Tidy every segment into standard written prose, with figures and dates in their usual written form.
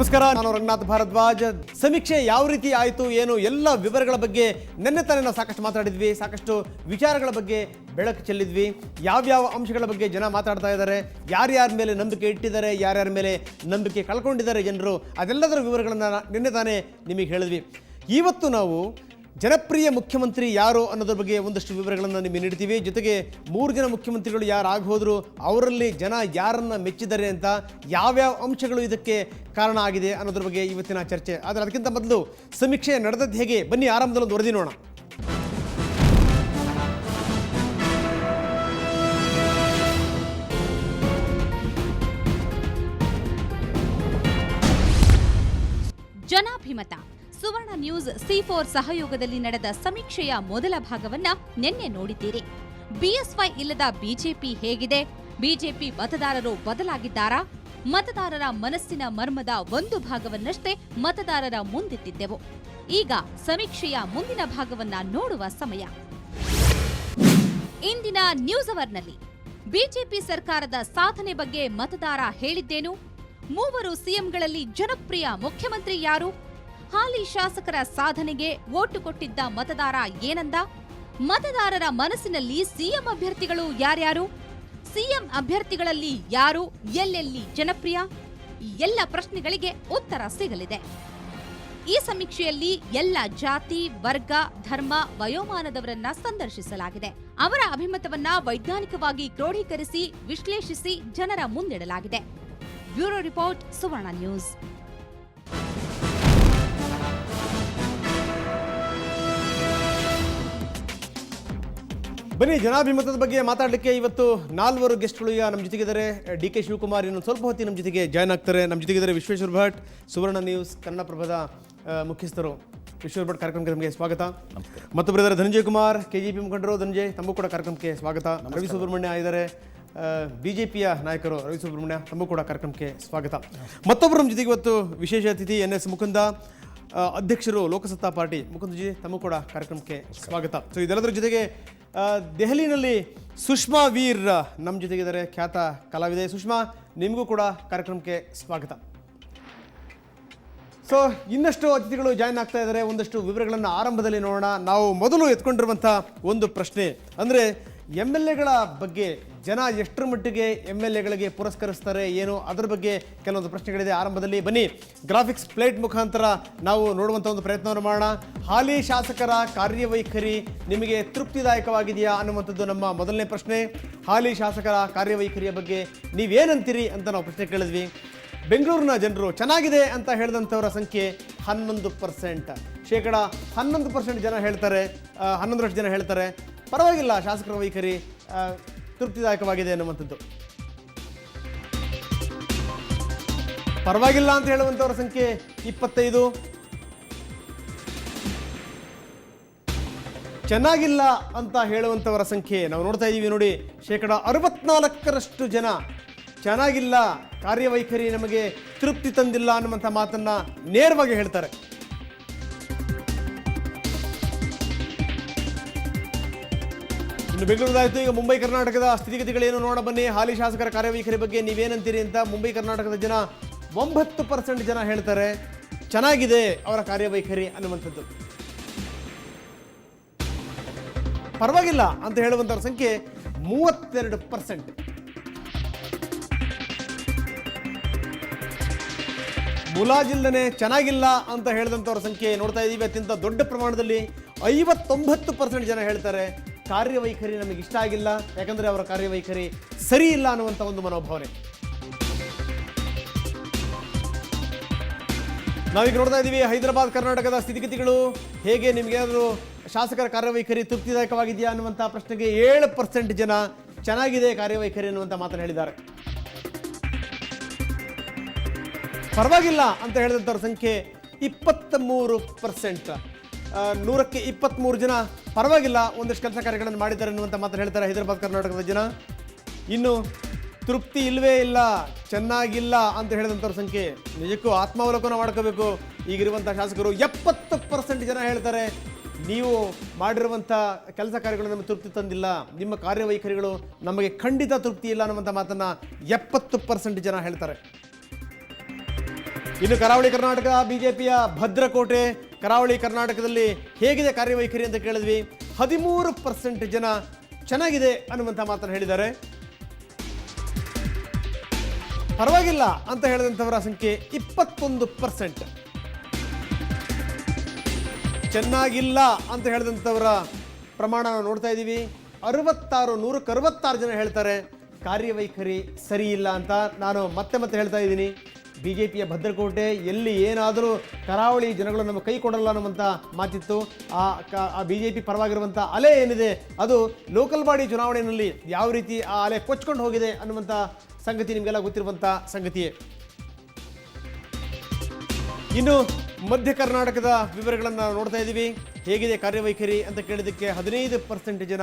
ನಮಸ್ಕಾರ, ನಾನು ರಂಗನಾಥ್ ಭಾರದ್ವಾಜ್. ಸಮೀಕ್ಷೆ ಯಾವ ರೀತಿ ಆಯಿತು ಏನು ಎಲ್ಲ ವಿವರಗಳ ಬಗ್ಗೆ ನಿನ್ನೆ ತಾನೇ ನಾವು ಸಾಕಷ್ಟು ಮಾತಾಡಿದ್ವಿ. ಸಾಕಷ್ಟು ವಿಚಾರಗಳ ಬಗ್ಗೆ ಬೆಳಕು ಚೆಲ್ಲಿದ್ವಿ. ಯಾವ್ಯಾವ ಅಂಶಗಳ ಬಗ್ಗೆ ಜನ ಮಾತಾಡ್ತಾ ಇದ್ದಾರೆ, ಯಾರ್ಯಾರ ಮೇಲೆ ನಂಬಿಕೆ ಇಟ್ಟಿದ್ದಾರೆ, ಯಾರ್ಯಾರ ಮೇಲೆ ನಂಬಿಕೆ ಕಳ್ಕೊಂಡಿದ್ದಾರೆ ಜನರು, ಅದೆಲ್ಲದರ ವಿವರಗಳನ್ನು ನಿನ್ನೆ ತಾನೇ ನಿಮಗೆ ಹೇಳಿದ್ವಿ. ಇವತ್ತು ನಾವು ಜನಪ್ರಿಯ ಮುಖ್ಯಮಂತ್ರಿ ಯಾರು ಅನ್ನೋದ್ರ ಬಗ್ಗೆ ಒಂದಷ್ಟು ವಿವರಗಳನ್ನು ನಿಮಗೆ ನೀಡ್ತೀವಿ. ಜೊತೆಗೆ 3 ಜನ ಮುಖ್ಯಮಂತ್ರಿಗಳು ಯಾರು ಹೋದ್ರು, ಅವರಲ್ಲಿ ಜನ ಯಾರನ್ನ ಮೆಚ್ಚಿದ್ದಾರೆ ಅಂತ, ಯಾವ್ಯಾವ ಅಂಶಗಳು ಇದಕ್ಕೆ ಕಾರಣ ಆಗಿದೆ ಅನ್ನೋದ್ರ ಬಗ್ಗೆ ಇವತ್ತಿನ ಚರ್ಚೆ. ಆದರೆ ಅದಕ್ಕಿಂತ ಮೊದಲು ಸಮೀಕ್ಷೆ ನಡೆದದ್ದು ಹೇಗೆ, ಬನ್ನಿ ಆರಂಭದಲ್ಲಿ ಒಂದು ವರದಿ ನೋಡೋಣ. ಜನಾಭಿಮತ ಸುವರ್ಣ ನ್ಯೂಸ್ C4 ಸಹಯೋಗದಲ್ಲಿ ನಡೆದ ಸಮೀಕ್ಷೆಯ ಮೊದಲ ಭಾಗವನ್ನ ನಿನ್ನೆ ನೋಡಿದ್ದೀರಿ. ಬಿಎಸ್ವೈ ಇಲ್ಲದ ಬಿಜೆಪಿ ಹೇಗಿದೆ, ಬಿಜೆಪಿ ಮತದಾರರು ಬದಲಾಗಿದ್ದಾರಾ, ಮತದಾರರ ಮನಸ್ಸಿನ ಮರ್ಮದ ಒಂದು ಭಾಗವನ್ನಷ್ಟೇ ಮತದಾರರ ಮುಂದಿಟ್ಟಿದ್ದೆವು. ಈಗ ಸಮೀಕ್ಷೆಯ ಮುಂದಿನ ಭಾಗವನ್ನ ನೋಡುವ ಸಮಯ. ಇಂದಿನ ನ್ಯೂಸ್ ಅವರ್ನಲ್ಲಿ ಬಿಜೆಪಿ ಸರ್ಕಾರದ ಸಾಧನೆ ಬಗ್ಗೆ ಮತದಾರ ಹೇಳಿದ್ದೇನು, 3 ಸಿಎಂಗಳಲ್ಲಿ ಜನಪ್ರಿಯ ಮುಖ್ಯಮಂತ್ರಿ ಯಾರು, ಹಾಲಿ ಶಾಸಕರ ಸಾಧನೆಗೆ ವೋಟು ಕೊಟ್ಟಿದ್ದ ಮತದಾರ ಏನಂದ, ಮತದಾರರ ಮನಸ್ಸಿನಲ್ಲಿ ಸಿಎಂ ಅಭ್ಯರ್ಥಿಗಳು ಯಾರ್ಯಾರು, ಸಿಎಂ ಅಭ್ಯರ್ಥಿಗಳಲ್ಲಿ ಯಾರು ಎಲ್ಲೆಲ್ಲಿ ಜನಪ್ರಿಯ, ಈ ಎಲ್ಲ ಪ್ರಶ್ನೆಗಳಿಗೆ ಉತ್ತರ ಸಿಗಲಿದೆ. ಈ ಸಮೀಕ್ಷೆಯಲ್ಲಿ ಎಲ್ಲ ಜಾತಿ, ವರ್ಗ, ಧರ್ಮ, ವಯೋಮಾನದವರನ್ನ ಸಂದರ್ಶಿಸಲಾಗಿದೆ. ಅವರ ಅಭಿಮತವನ್ನ ವೈಜ್ಞಾನಿಕವಾಗಿ ಕ್ರೋಢೀಕರಿಸಿ ವಿಶ್ಲೇಷಿಸಿ ಜನರ ಮುಂದಿಡಲಾಗಿದೆ. ಬ್ಯೂರೋ ರಿಪೋರ್ಟ್, ಸುವರ್ಣ ನ್ಯೂಸ್. ಬನ್ನಿ, ಜನಾಭಿಮತದ ಬಗ್ಗೆ ಮಾತಾಡಲಿಕ್ಕೆ ಇವತ್ತು 4 ಗೆಸ್ಟ್ಗಳು ಈಗ ನಮ್ಮ ಜೊತೆಗಿದ್ದಾರೆ. DK ಶಿವಕುಮಾರ್ ಇನ್ನೊಂದು ಸ್ವಲ್ಪ ಹೊತ್ತಿಗೆ ನಮ್ಮ ಜೊತೆಗೆ ಜಾಯ್ನ್ ಆಗ್ತಾರೆ. ನಮ್ಮ ಜೊತೆಗಿದ್ದಾರೆ ವಿಶ್ವೇಶ್ವರ ಭಟ್, ಸುವರ್ಣ ನ್ಯೂಸ್ ಕನ್ನಡಪ್ರಭದ ಮುಖ್ಯಸ್ಥರು. ವಿಶ್ವೇಶ್ವರ ಭಟ್, ಕಾರ್ಯಕ್ರಮಕ್ಕೆ ನಮಗೆ ಸ್ವಾಗತ. ಮತ್ತೊಬ್ಬರಿದ್ದಾರೆ ಧನಂಜಯ ಕುಮಾರ್, KJP ಮುಖಂಡರು. ಧನಂಜಯ್, ತಮಗೂ ಕೂಡ ಕಾರ್ಯಕ್ರಮಕ್ಕೆ ಸ್ವಾಗತ. ರವಿ ಸುಬ್ರಹ್ಮಣ್ಯ ಇದ್ದಾರೆ, BJPಯ ನಾಯಕರು. ರವಿ ಸುಬ್ರಹ್ಮಣ್ಯ, ತಮಗೂ ಕೂಡ ಕಾರ್ಯಕ್ರಮಕ್ಕೆ ಸ್ವಾಗತ. ಮತ್ತೊಬ್ಬರು ನಮ್ಮ ಜೊತೆಗೆ ಇವತ್ತು ವಿಶೇಷ ಅತಿಥಿ NS ಮುಕುಂದ, ಅಧ್ಯಕ್ಷರು ಲೋಕಸತ್ತಾ ಪಾರ್ಟಿ. ಮುಕುಂದಜಿ, ತಮಗೂ ಕೂಡ ಕಾರ್ಯಕ್ರಮಕ್ಕೆ ಸ್ವಾಗತ. ಸೊ ಇದೆಲ್ಲದರ ಜೊತೆಗೆ ದೆಹಲಿನಲ್ಲಿ ಸುಷ್ಮಾ ವೀರ್ ನಮ್ಮ ಜೊತೆಗಿದ್ದಾರೆ, ಖ್ಯಾತ ಕಲಾವಿದೆ. ಸುಷ್ಮಾ, ನಿಮಗೂ ಕೂಡ ಕಾರ್ಯಕ್ರಮಕ್ಕೆ ಸ್ವಾಗತ. ಸೊ ಇನ್ನಷ್ಟು ಅತಿಥಿಗಳು ಜಾಯ್ನ್ ಆಗ್ತಾ ಇದ್ದಾರೆ. ಒಂದಷ್ಟು ವಿವರಗಳನ್ನು ಆರಂಭದಲ್ಲಿ ನೋಡೋಣ. ನಾವು ಮೊದಲು ಎತ್ಕೊಂಡಿರುವಂಥ ಒಂದು ಪ್ರಶ್ನೆ ಅಂದರೆ MLAಗಳ ಬಗ್ಗೆ ಜನ ಎಷ್ಟರ ಮಟ್ಟಿಗೆ MLAಗಳಿಗೆ ಪುರಸ್ಕರಿಸ್ತಾರೆ ಏನು, ಅದರ ಬಗ್ಗೆ ಕೆಲವೊಂದು ಪ್ರಶ್ನೆಗಳಿದೆ. ಆರಂಭದಲ್ಲಿ ಬನ್ನಿ ಗ್ರಾಫಿಕ್ಸ್ ಪ್ಲೇಟ್ ಮುಖಾಂತರ ನಾವು ನೋಡುವಂಥ ಒಂದು ಪ್ರಯತ್ನವನ್ನು ಮಾಡೋಣ. ಹಾಲಿ ಶಾಸಕರ ಕಾರ್ಯವೈಖರಿ ನಿಮಗೆ ತೃಪ್ತಿದಾಯಕವಾಗಿದೆಯಾ ಅನ್ನುವಂಥದ್ದು ನಮ್ಮ ಮೊದಲನೇ ಪ್ರಶ್ನೆ. ಹಾಲಿ ಶಾಸಕರ ಕಾರ್ಯವೈಖರಿಯ ಬಗ್ಗೆ ನೀವೇನಂತೀರಿ ಅಂತ ನಾವು ಪ್ರಶ್ನೆ ಕೇಳಿದ್ವಿ. ಬೆಂಗಳೂರಿನ ಜನರು ಚೆನ್ನಾಗಿದೆ ಅಂತ ಹೇಳಿದಂಥವರ ಸಂಖ್ಯೆ 11%. ಶೇಕಡ 11% ಜನ ಹೇಳ್ತಾರೆ, 11% ಜನ ಹೇಳ್ತಾರೆ ಪರವಾಗಿಲ್ಲ, ಶಾಸಕರ ವೈಖರಿ ತೃಪ್ತಿದಾಯಕವಾಗಿದೆ ಅನ್ನುವಂಥದ್ದು. ಪರವಾಗಿಲ್ಲ ಅಂತ ಹೇಳುವಂಥವರ ಸಂಖ್ಯೆ 25. ಚೆನ್ನಾಗಿಲ್ಲ ಅಂತ ಹೇಳುವಂಥವರ ಸಂಖ್ಯೆ ನಾವು ನೋಡ್ತಾ ಇದ್ದೀವಿ ನೋಡಿ, ಶೇಕಡ 64% ಜನ ಚೆನ್ನಾಗಿಲ್ಲ, ಕಾರ್ಯವೈಖರಿ ನಮಗೆ ತೃಪ್ತಿ ತಂದಿಲ್ಲ ಅನ್ನುವಂಥ ಮಾತನ್ನ ನೇರವಾಗಿ ಹೇಳ್ತಾರೆ. ಇನ್ನು ಬೆಂಗಳೂರಾಯಿತು, ಈಗ ಮುಂಬೈ ಕರ್ನಾಟಕದ ಸ್ಥಿತಿಗತಿಗಳೇನು ನೋಡ ಬನ್ನಿ. ಹಾಲಿ ಶಾಸಕರ ಕಾರ್ಯವೈಖರಿ ಬಗ್ಗೆ ನೀವೇನಂತೀರಿ ಅಂತ ಮುಂಬೈ ಕರ್ನಾಟಕದ ಜನ 9% ಜನ ಹೇಳ್ತಾರೆ ಚೆನ್ನಾಗಿದೆ ಅವರ ಕಾರ್ಯವೈಖರಿ ಅನ್ನುವಂಥದ್ದು. ಪರವಾಗಿಲ್ಲ ಅಂತ ಹೇಳುವಂಥವ್ರ ಸಂಖ್ಯೆ 32%. ಮುಲಾಜಿಲ್ಲದೆ ಚೆನ್ನಾಗಿಲ್ಲ ಅಂತ ಹೇಳಿದಂಥವ್ರ ಸಂಖ್ಯೆ ನೋಡ್ತಾ ಇದ್ದೀವಿ ಅತ್ಯಂತ ದೊಡ್ಡ ಪ್ರಮಾಣದಲ್ಲಿ. 59% ಜನ ಹೇಳ್ತಾರೆ ಕಾರ್ಯವೈಖರಿ ನಮಗೆ ಇಷ್ಟ ಆಗಿಲ್ಲ, ಯಾಕಂದರೆ ಅವರ ಕಾರ್ಯವೈಖರಿ ಸರಿ ಇಲ್ಲ ಅನ್ನುವಂಥ ಒಂದು ಮನೋಭಾವನೆ. ನಾವೀಗ ನೋಡ್ತಾ ಇದ್ದೀವಿ ಹೈದರಾಬಾದ್ ಕರ್ನಾಟಕದ ಸ್ಥಿತಿಗತಿಗಳು ಹೇಗೆ, ನಿಮಗೇನಾದರೂ ಶಾಸಕರ ಕಾರ್ಯವೈಖರಿ ತೃಪ್ತಿದಾಯಕವಾಗಿದೆಯಾ ಅನ್ನುವಂಥ ಪ್ರಶ್ನೆಗೆ 7% ಜನ ಚೆನ್ನಾಗಿದೆ ಕಾರ್ಯವೈಖರಿ ಅನ್ನುವಂಥ ಮಾತನ್ನು ಹೇಳಿದ್ದಾರೆ. ಪರವಾಗಿಲ್ಲ ಅಂತ ಹೇಳಿದಂಥವ್ರ ಸಂಖ್ಯೆ 23%. 100ಕ್ಕೆ 23 ಜನ ಪರವಾಗಿಲ್ಲ, ಒಂದಷ್ಟು ಕೆಲಸ ಕಾರ್ಯಗಳನ್ನು ಮಾಡಿದ್ದಾರೆ ಅನ್ನುವಂಥ ಮಾತನ್ನು ಹೇಳ್ತಾರೆ ಹೈದರಾಬಾದ್ ಕರ್ನಾಟಕದ ಜನ. ಇನ್ನು ತೃಪ್ತಿ ಇಲ್ಲವೇ ಇಲ್ಲ, ಚೆನ್ನಾಗಿಲ್ಲ ಅಂತ ಹೇಳಿದಂಥವ್ರ ಸಂಖ್ಯೆ, ನಿಜಕ್ಕೂ ಆತ್ಮಾವಲೋಕನ ಮಾಡ್ಕೋಬೇಕು. ಈಗಿರುವಂಥ ಶಾಸಕರು 70% ಜನ ಹೇಳ್ತಾರೆ ನೀವು ಮಾಡಿರುವಂಥ ಕೆಲಸ ಕಾರ್ಯಗಳು ನಮಗೆ ತೃಪ್ತಿ ತಂದಿಲ್ಲ, ನಿಮ್ಮ ಕಾರ್ಯವೈಖರಿಗಳು ನಮಗೆ ಖಂಡಿತ ತೃಪ್ತಿ ಇಲ್ಲ ಅನ್ನುವಂಥ ಮಾತನ್ನು 70% ಜನ ಹೇಳ್ತಾರೆ. ಇನ್ನು ಕರಾವಳಿ ಕರ್ನಾಟಕ ಬಿಜೆಪಿಯ ಭದ್ರಕೋಟೆ, ಕರಾವಳಿ ಕರ್ನಾಟಕದಲ್ಲಿ ಹೇಗಿದೆ ಕಾರ್ಯವೈಖರಿ ಅಂತ ಕೇಳಿದ್ವಿ. 13% ಜನ ಚೆನ್ನಾಗಿದೆ ಅನ್ನುವಂಥ ಮಾತನ್ನು ಹೇಳಿದ್ದಾರೆ. ಪರವಾಗಿಲ್ಲ ಅಂತ ಹೇಳಿದಂಥವರ ಸಂಖ್ಯೆ 21%. ಚೆನ್ನಾಗಿಲ್ಲ ಅಂತ ಹೇಳಿದಂಥವರ ಪ್ರಮಾಣ ನಾವು ನೋಡ್ತಾ ಇದ್ದೀವಿ. 100ಕ್ಕೆ 66 ಜನ ಹೇಳ್ತಾರೆ ಕಾರ್ಯವೈಖರಿ ಸರಿ ಇಲ್ಲ ಅಂತ. ನಾನು ಮತ್ತೆ ಹೇಳ್ತಾ ಇದ್ದೀನಿ, ಬಿ ಜೆ ಪಿಯ ಭದ್ರಕೋಟೆ ಎಲ್ಲಿ ಏನಾದರೂ ಕರಾವಳಿ ಜನಗಳು ನಮ್ಮ ಕೈ ಕೊಡಲ್ಲ ಅನ್ನುವಂಥ ಮಾತಿತ್ತು. ಆ ಬಿ ಜೆ ಪಿ ಪರವಾಗಿರುವಂಥ ಅಲೆ ಏನಿದೆ ಅದು ಲೋಕಲ್ ಬಾಡಿ ಚುನಾವಣೆಯಲ್ಲಿ ಯಾವ ರೀತಿ ಆ ಅಲೆ ಕೊಚ್ಕೊಂಡು ಹೋಗಿದೆ ಅನ್ನುವಂಥ ಸಂಗತಿ ನಿಮಗೆಲ್ಲ ಗೊತ್ತಿರುವಂಥ ಸಂಗತಿಯೇ. ಇನ್ನು ಮಧ್ಯ ಕರ್ನಾಟಕದ ವಿವರಗಳನ್ನು ನೋಡ್ತಾ ಇದ್ದೀವಿ. ಹೇಗಿದೆ ಕಾರ್ಯವೈಖರಿ ಅಂತ ಕೇಳಿದ್ದಕ್ಕೆ 15% ಜನ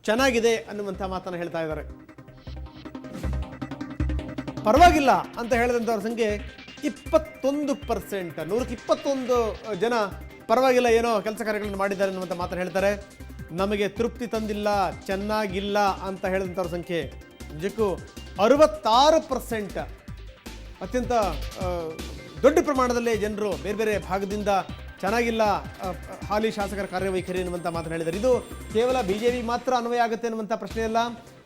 ಚೆನ್ನಾಗಿದೆ ಅನ್ನುವಂಥ ಮಾತನ್ನು ಹೇಳ್ತಾ ಇದ್ದಾರೆ. ಪರವಾಗಿಲ್ಲ ಅಂತ ಹೇಳಿದಂಥವ್ರ ಸಂಖ್ಯೆ 21%. 100ಕ್ಕೆ 21 ಜನ ಪರವಾಗಿಲ್ಲ, ಏನೋ ಕೆಲಸ ಕಾರ್ಯಗಳನ್ನು ಮಾಡಿದ್ದಾರೆ ಅನ್ನುವಂಥ ಮಾತನ್ನು ಹೇಳ್ತಾರೆ. ನಮಗೆ ತೃಪ್ತಿ ತಂದಿಲ್ಲ, ಚೆನ್ನಾಗಿಲ್ಲ ಅಂತ ಹೇಳಿದಂಥವ್ರ ಸಂಖ್ಯೆ ನಿಜಕ್ಕೂ 66%. ಅತ್ಯಂತ ದೊಡ್ಡ ಪ್ರಮಾಣದಲ್ಲಿ ಜನರು ಬೇರೆ ಬೇರೆ ಭಾಗದಿಂದ ಚೆನ್ನಾಗಿಲ್ಲ ಹಾಲಿ ಶಾಸಕರ ಕಾರ್ಯವೈಖರಿ ಅನ್ನುವಂಥ ಮಾತನ್ನು ಹೇಳಿದ್ದಾರೆ. ಇದು ಕೇವಲ ಬಿಜೆಪಿ ಮಾತ್ರ ಅನ್ವಯ ಆಗುತ್ತೆ ಅನ್ನುವಂಥ ಪ್ರಶ್ನೆ ಅಲ್ಲ.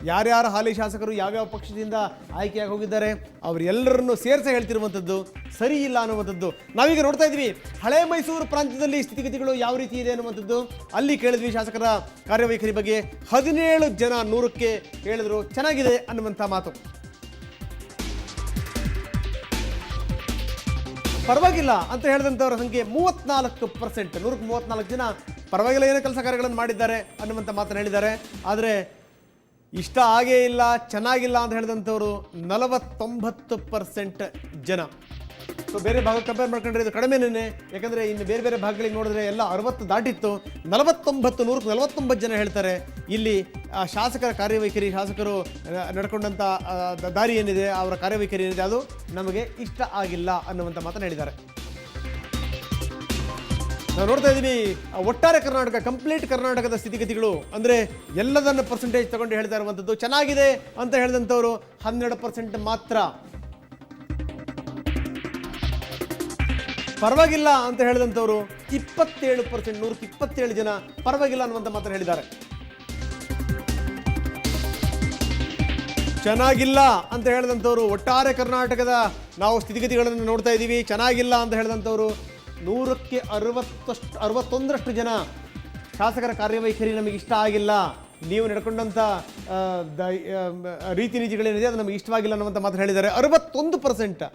ಯಾರ್ಯಾರು ಹಾಲಿ ಶಾಸಕರು ಯಾವ್ಯಾವ ಪಕ್ಷದಿಂದ ಆಯ್ಕೆಯಾಗಿ ಹೋಗಿದ್ದಾರೆ ಅವರೆಲ್ಲರನ್ನು ಸೇರಿಸಿ ಹೇಳ್ತಿರುವಂಥದ್ದು ಸರಿ ಇಲ್ಲ ಅನ್ನುವಂಥದ್ದು. ನಾವೀಗ ನೋಡ್ತಾ ಇದ್ವಿ ಹಳೆ ಮೈಸೂರು ಪ್ರಾಂತ್ಯದಲ್ಲಿ ಸ್ಥಿತಿಗತಿಗಳು ಯಾವ ರೀತಿ ಇದೆ ಅನ್ನುವಂಥದ್ದು. ಅಲ್ಲಿ ಕೇಳಿದ್ವಿ ಶಾಸಕರ ಕಾರ್ಯವೈಖರಿ ಬಗ್ಗೆ. 17 ಜನ 100ಕ್ಕೆ ಹೇಳಿದ್ರು ಚೆನ್ನಾಗಿದೆ ಅನ್ನುವಂಥ ಮಾತು. ಪರವಾಗಿಲ್ಲ ಅಂತ ಹೇಳಿದಂಥವರ ಸಂಖ್ಯೆ 34%. 100ಕ್ಕೆ 34 ಜನ ಪರವಾಗಿಲ್ಲ, ಏನೋ ಕೆಲಸ ಕಾರ್ಯಗಳನ್ನು ಮಾಡಿದ್ದಾರೆ ಅನ್ನುವಂಥ ಮಾತನ್ನು ಹೇಳಿದ್ದಾರೆ. ಆದರೆ ಇಷ್ಟ ಆಗೇ ಇಲ್ಲ, ಚೆನ್ನಾಗಿಲ್ಲ ಅಂತ ಹೇಳಿದಂಥವ್ರು 49% ಜನ. ಸೊ ಬೇರೆ ಭಾಗ ಕಂಪೇರ್ ಮಾಡ್ಕೊಂಡ್ರೆ ಇದು ಕಡಿಮೆನೇ. ಯಾಕಂದರೆ ಇನ್ನು ಬೇರೆ ಬೇರೆ ಭಾಗಗಳಿಗೆ ನೋಡಿದ್ರೆ ಎಲ್ಲ 60 ದಾಟಿತ್ತು. 49, 100ಕ್ಕೆ 49 ಜನ ಹೇಳ್ತಾರೆ ಇಲ್ಲಿ ಶಾಸಕರ ಕಾರ್ಯವೈಖರಿ, ಶಾಸಕರು ನಡ್ಕೊಂಡಂಥ ದಾರಿ ಏನಿದೆ, ಅವರ ಕಾರ್ಯವೈಖರಿ ಏನಿದೆ ಅದು ನಮಗೆ ಇಷ್ಟ ಆಗಿಲ್ಲ ಅನ್ನುವಂಥ ಮಾತನ್ನು ಹೇಳಿದ್ದಾರೆ. ನಾವು ನೋಡ್ತಾ ಇದ್ದೀವಿ ಒಟ್ಟಾರೆ ಕರ್ನಾಟಕ, ಕಂಪ್ಲೀಟ್ ಕರ್ನಾಟಕದ ಸ್ಥಿತಿಗತಿಗಳು ಅಂದರೆ ಎಲ್ಲದನ್ನು ಪರ್ಸೆಂಟೇಜ್ ತಗೊಂಡು ಹೇಳ್ತಾ ಇರುವಂಥದ್ದು. ಚೆನ್ನಾಗಿದೆ ಅಂತ ಹೇಳಿದಂಥವ್ರು 12% ಮಾತ್ರ. ಪರವಾಗಿಲ್ಲ ಅಂತ ಹೇಳಿದಂಥವ್ರು 27%. 100ಕ್ಕೆ 27 ಜನ ಪರವಾಗಿಲ್ಲ ಅನ್ನುವಂಥ ಮಾತನ್ನು ಹೇಳಿದ್ದಾರೆ. ಚೆನ್ನಾಗಿಲ್ಲ ಅಂತ ಹೇಳಿದಂಥವ್ರು ಒಟ್ಟಾರೆ ಕರ್ನಾಟಕದ ನಾವು ಸ್ಥಿತಿಗತಿಗಳನ್ನು ನೋಡ್ತಾ ಇದ್ದೀವಿ. ಚೆನ್ನಾಗಿಲ್ಲ ಅಂತ ಹೇಳಿದಂಥವ್ರು 100ಕ್ಕೆ 61 ಜನ ಶಾಸಕರ ಕಾರ್ಯವೈಖರಿ ನಮಗೆ ಇಷ್ಟ ಆಗಿಲ್ಲ, ನೀವು ನಡ್ಕೊಂಡಂಥ ರೀತಿ ನೀತಿಗಳೇನಿದೆ ಅದು ನಮಗೆ ಇಷ್ಟವಾಗಿಲ್ಲ ಅನ್ನುವಂಥ ಮಾತನ್ನು ಹೇಳಿದ್ದಾರೆ. 61%.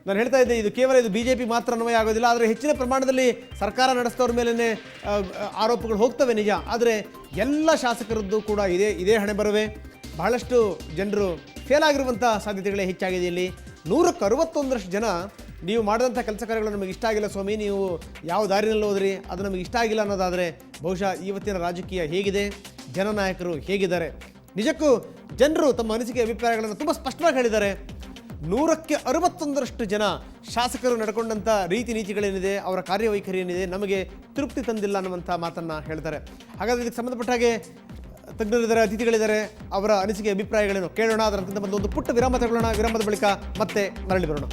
ನಾನು ಹೇಳ್ತಾ ಇದ್ದೆ ಇದು ಕೇವಲ ಇದು ಬಿ ಜೆ ಪಿ ಮಾತ್ರ ಅನ್ವಯ ಆಗೋದಿಲ್ಲ, ಆದರೆ ಹೆಚ್ಚಿನ ಪ್ರಮಾಣದಲ್ಲಿ ಸರ್ಕಾರ ನಡೆಸ್ತವ್ರ ಮೇಲೇ ಆರೋಪಗಳು ಹೋಗ್ತವೆ ನಿಜ. ಆದರೆ ಎಲ್ಲ ಶಾಸಕರದ್ದು ಕೂಡ ಇದೇ ಹಣೆ ಬರವೆ. ಬಹಳಷ್ಟು ಜನರು ಫೇಲ್ ಆಗಿರುವಂಥ ಸಾಧ್ಯತೆಗಳೇ ಹೆಚ್ಚಾಗಿದೆ ಇಲ್ಲಿ. 100ಕ್ಕೆ 61 ಜನ ನೀವು ಮಾಡಿದಂಥ ಕೆಲಸ ಕಾರ್ಯಗಳು ನಮಗೆ ಇಷ್ಟ ಆಗಿಲ್ಲ ಸ್ವಾಮಿ, ನೀವು ಯಾವ ದಾರಿನಲ್ಲಿ ಹೋದ್ರಿ ಅದು ನಮಗೆ ಇಷ್ಟ ಆಗಿಲ್ಲ ಅನ್ನೋದಾದರೆ ಬಹುಶಃ ಇವತ್ತಿನ ರಾಜಕೀಯ ಹೇಗಿದೆ, ಜನನಾಯಕರು ಹೇಗಿದ್ದಾರೆ. ನಿಜಕ್ಕೂ ಜನರು ತಮ್ಮ ಅನಿಸಿಕೆ ಅಭಿಪ್ರಾಯಗಳನ್ನು ತುಂಬ ಸ್ಪಷ್ಟವಾಗಿ ಹೇಳಿದ್ದಾರೆ. 100ಕ್ಕೆ 61 ಜನ ಶಾಸಕರು ನಡ್ಕೊಂಡಂಥ ರೀತಿ ನೀತಿಗಳೇನಿದೆ, ಅವರ ಕಾರ್ಯವೈಖರಿ ಏನಿದೆ ನಮಗೆ ತೃಪ್ತಿ ತಂದಿಲ್ಲ ಅನ್ನುವಂಥ ಮಾತನ್ನು ಹೇಳ್ತಾರೆ. ಹಾಗಾದರೆ ಇದಕ್ಕೆ ಸಂಬಂಧಪಟ್ಟ ಹಾಗೆ ತಜ್ಞರಿದ್ದಾರೆ, ಅತಿಥಿಗಳಿದ್ದಾರೆ, ಅವರ ಅನಿಸಿಕೆ ಅಭಿಪ್ರಾಯಗಳೇನು ಕೇಳೋಣ. ಅದರ ಮೊದಲು ಒಂದು ಪುಟ್ಟ ವಿರಾಮ ತಗೊಳ್ಳೋಣ. ವಿರಾಮದ ಬಳಿಕ ಮತ್ತೆ ಮರಳಿ ಬರೋಣ.